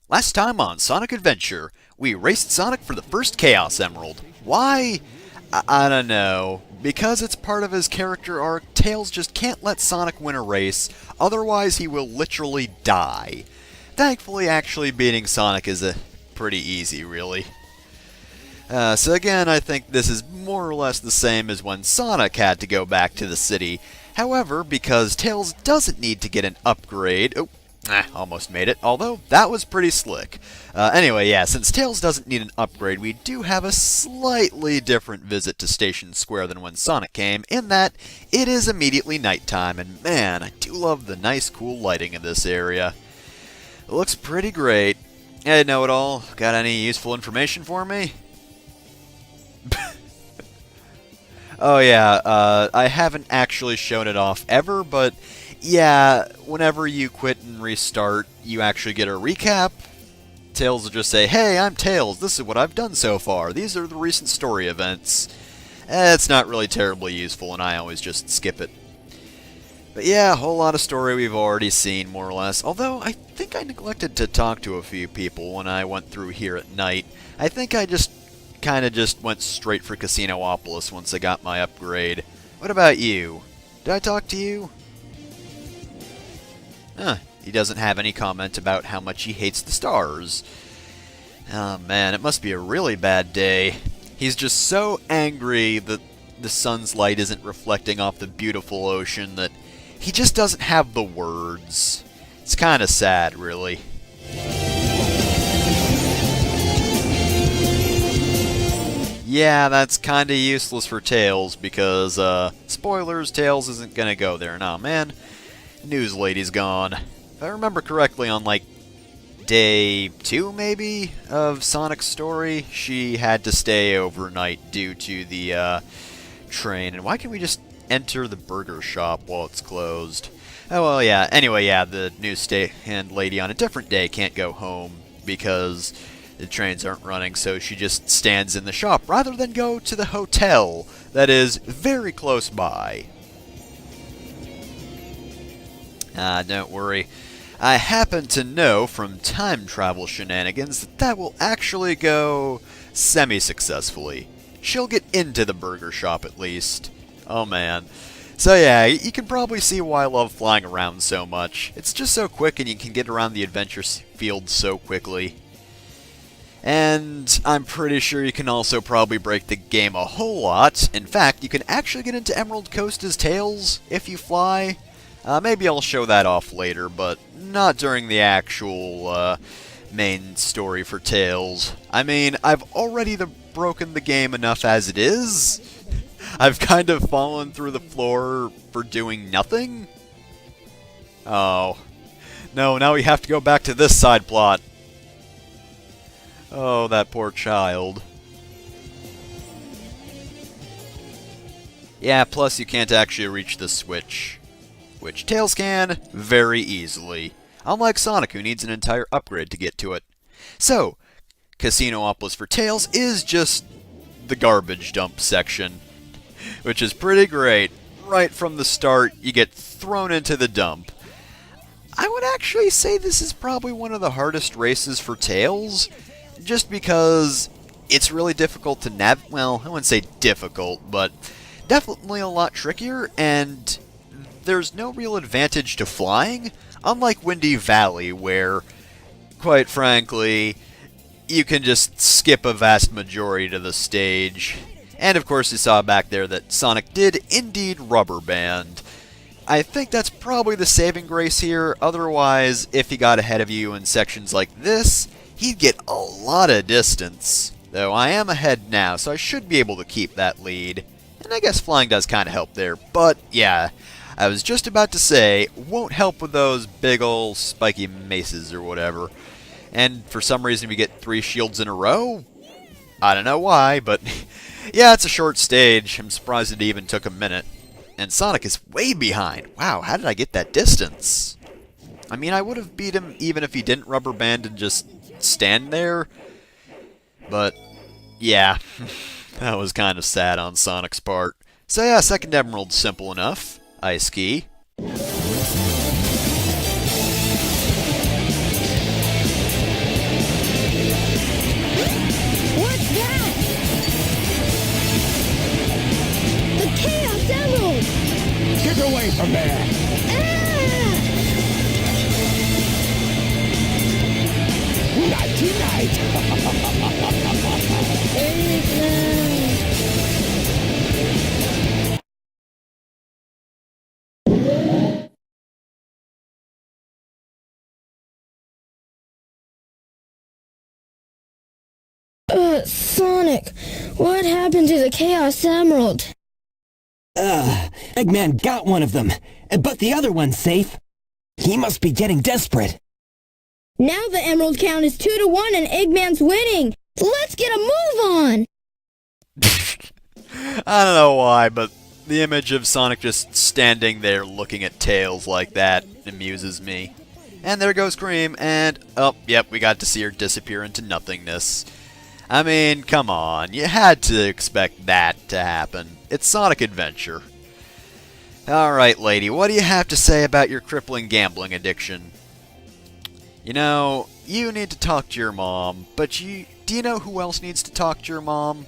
Last time on Sonic Adventure, we raced Sonic for the first Chaos Emerald. Why? I don't know. Because it's part of his character arc, Tails just can't let Sonic win a race, otherwise he will literally die. Thankfully, actually beating Sonic is pretty easy, really. So again, I think this is more or less the same as when Sonic had to go back to the city. However, because Tails doesn't need to get an upgrade... Oh, almost made it, although that was pretty slick. Anyway, yeah, since Tails doesn't need an upgrade, we do have a slightly different visit to Station Square than when Sonic came, in that it is immediately nighttime, and man, I do love the nice, cool lighting in this area. It looks pretty great. Hey, know-it-all, got any useful information for me? Oh yeah, I haven't actually shown it off ever, but yeah, whenever you quit and restart, you actually get a recap. Tails will just say, "Hey, I'm Tails, this is what I've done so far, these are the recent story events." It's not really terribly useful, and I always just skip it. But yeah, a whole lot of story we've already seen, more or less, although I think I neglected to talk to a few people when I went through here at night. I think I just kinda went straight for Casinopolis once I got my upgrade. What about you? Did I talk to you? Huh, he doesn't have any comment about how much he hates the stars. Oh man, it must be a really bad day. He's just so angry that the sun's light isn't reflecting off the beautiful ocean that he just doesn't have the words. It's kinda sad, really. Yeah, that's kinda useless for Tails because, spoilers, Tails isn't gonna go there. Nah, man. News lady's gone. If I remember correctly, on like day 2 maybe of Sonic's story, she had to stay overnight due to the train. And why can't we just enter the burger shop while it's closed? Oh well, yeah. Anyway, yeah, the newsstand lady on a different day can't go home because the trains aren't running, so she just stands in the shop rather than go to the hotel that is very close by. Don't worry. I happen to know from time travel shenanigans that will actually go semi-successfully. She'll get into the burger shop at least. Oh man. So yeah, you can probably see why I love flying around so much. It's just so quick and you can get around the adventure field so quickly. And I'm pretty sure you can also probably break the game a whole lot. In fact, you can actually get into Emerald Coast as Tails if you fly. Maybe I'll show that off later, but not during the actual main story for Tails. I mean, I've already broken the game enough as it is. I've kind of fallen through the floor for doing nothing. Oh. No, now we have to go back to this side plot. Oh, that poor child. Yeah, plus you can't actually reach the switch, which Tails can very easily, unlike Sonic, who needs an entire upgrade to get to it. So, Casinopolis for Tails is just the garbage dump section, which is pretty great. Right from the start, you get thrown into the dump. I would actually say this is probably one of the hardest races for Tails, just because it's really difficult to well, I wouldn't say difficult, but definitely a lot trickier, and there's no real advantage to flying, unlike Windy Valley, where, quite frankly, you can just skip a vast majority of the stage. And of course you saw back there that Sonic did indeed rubber band. I think that's probably the saving grace here, otherwise, if he got ahead of you in sections like this, he'd get a lot of distance. Though I am ahead now, so I should be able to keep that lead. And I guess flying does kind of help there, but yeah, I was just about to say, won't help with those big ol' spiky maces or whatever. And for some reason we get 3 shields in a row? I don't know why, but yeah, it's a short stage. I'm surprised it even took a minute. And Sonic is way behind. Wow, how did I get that distance? I mean, I would have beat him even if he didn't rubber band and just stand there. But, yeah, that was kind of sad on Sonic's part. So yeah, second emerald's simple enough. Ice Key. tonight. Sonic, what happened to the Chaos Emerald? Eggman got one of them, but the other one's safe. He must be getting desperate. Now the Emerald count is 2-1 and Eggman's winning. Let's get a move on! I don't know why, but the image of Sonic just standing there looking at Tails like that amuses me. And there goes Cream, and, oh, yep, we got to see her disappear into nothingness. I mean, come on, you had to expect that to happen. It's Sonic Adventure. Alright, lady, what do you have to say about your crippling gambling addiction? You know, you need to talk to your mom, but do you know who else needs to talk to your mom?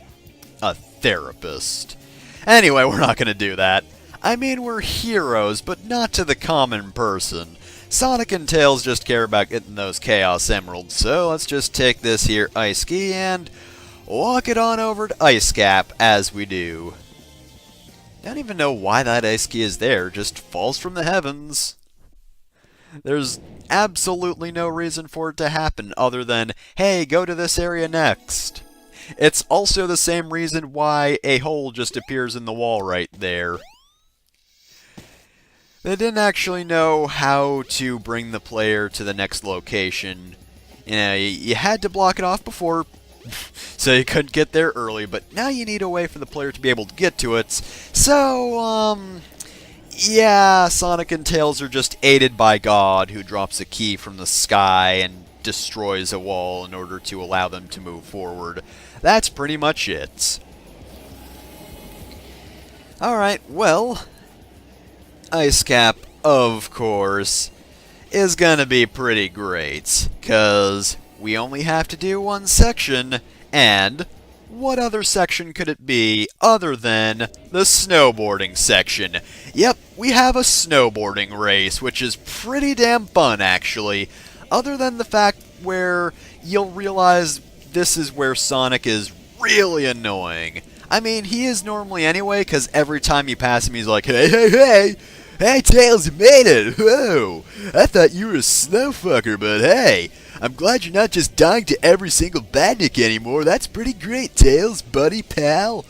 A therapist. Anyway, we're not going to do that. I mean, we're heroes, but not to the common person. Sonic and Tails just care about getting those Chaos Emeralds, so let's just take this here Ice Key and walk it on over to Ice Cap as we do. I don't even know why that Ice Key is there, just falls from the heavens. There's absolutely no reason for it to happen other than, hey, go to this area next. It's also the same reason why a hole just appears in the wall right there. They didn't actually know how to bring the player to the next location. You know, you had to block it off before, so you couldn't get there early, but now you need a way for the player to be able to get to it. So, yeah, Sonic and Tails are just aided by God, who drops a key from the sky and destroys a wall in order to allow them to move forward. That's pretty much it. Alright, well, Ice Cap, of course, is gonna be pretty great, 'cause we only have to do one section, and what other section could it be other than the snowboarding section? Yep, we have a snowboarding race, which is pretty damn fun, actually, other than the fact where you'll realize this is where Sonic is really annoying. I mean, he is normally anyway, because every time you pass him, he's like, hey, hey, hey! Hey, Tails, you made it! Whoa! I thought you were a snowfucker, but hey! I'm glad you're not just dying to every single badnik anymore. That's pretty great, Tails, buddy, pal.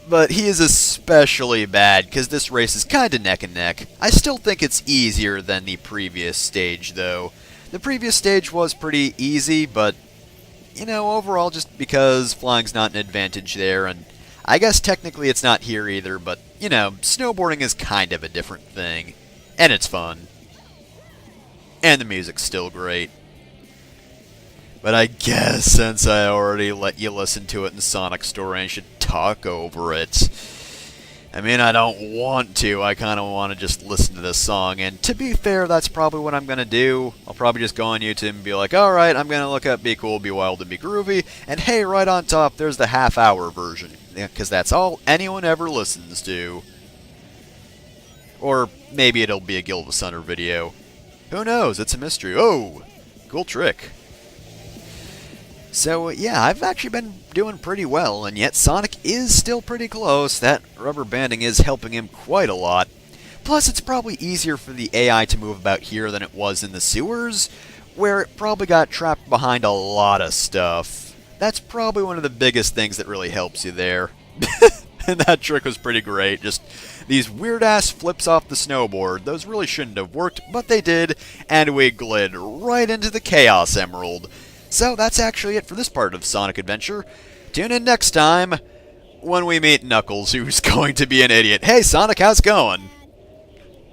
But he is especially bad, because this race is kinda neck and neck. I still think it's easier than the previous stage, though. The previous stage was pretty easy, but, you know, overall, just because flying's not an advantage there, and I guess technically it's not here either, but, you know, snowboarding is kind of a different thing. And it's fun. And the music's still great. But I guess since I already let you listen to it in Sonic Story, I should talk over it. I mean, I don't want to. I kind of want to just listen to this song. And to be fair, that's probably what I'm going to do. I'll probably just go on YouTube and be like, alright, I'm going to look up Be Cool, Be Wild, and Be Groovy. And hey, right on top, there's the half-hour version. Because that's all anyone ever listens to. Or maybe it'll be a Guild of Thunder video. Who knows? It's a mystery. Oh! Cool trick. So, yeah, I've actually been doing pretty well, and yet Sonic is still pretty close. That rubber banding is helping him quite a lot. Plus, it's probably easier for the AI to move about here than it was in the sewers, where it probably got trapped behind a lot of stuff. That's probably one of the biggest things that really helps you there. And that trick was pretty great. Just these weird-ass flips off the snowboard. Those really shouldn't have worked, but they did, and we glid right into the Chaos Emerald. So that's actually it for this part of Sonic Adventure. Tune in next time when we meet Knuckles, who's going to be an idiot. Hey, Sonic, how's it going?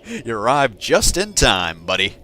You arrived just in time, buddy.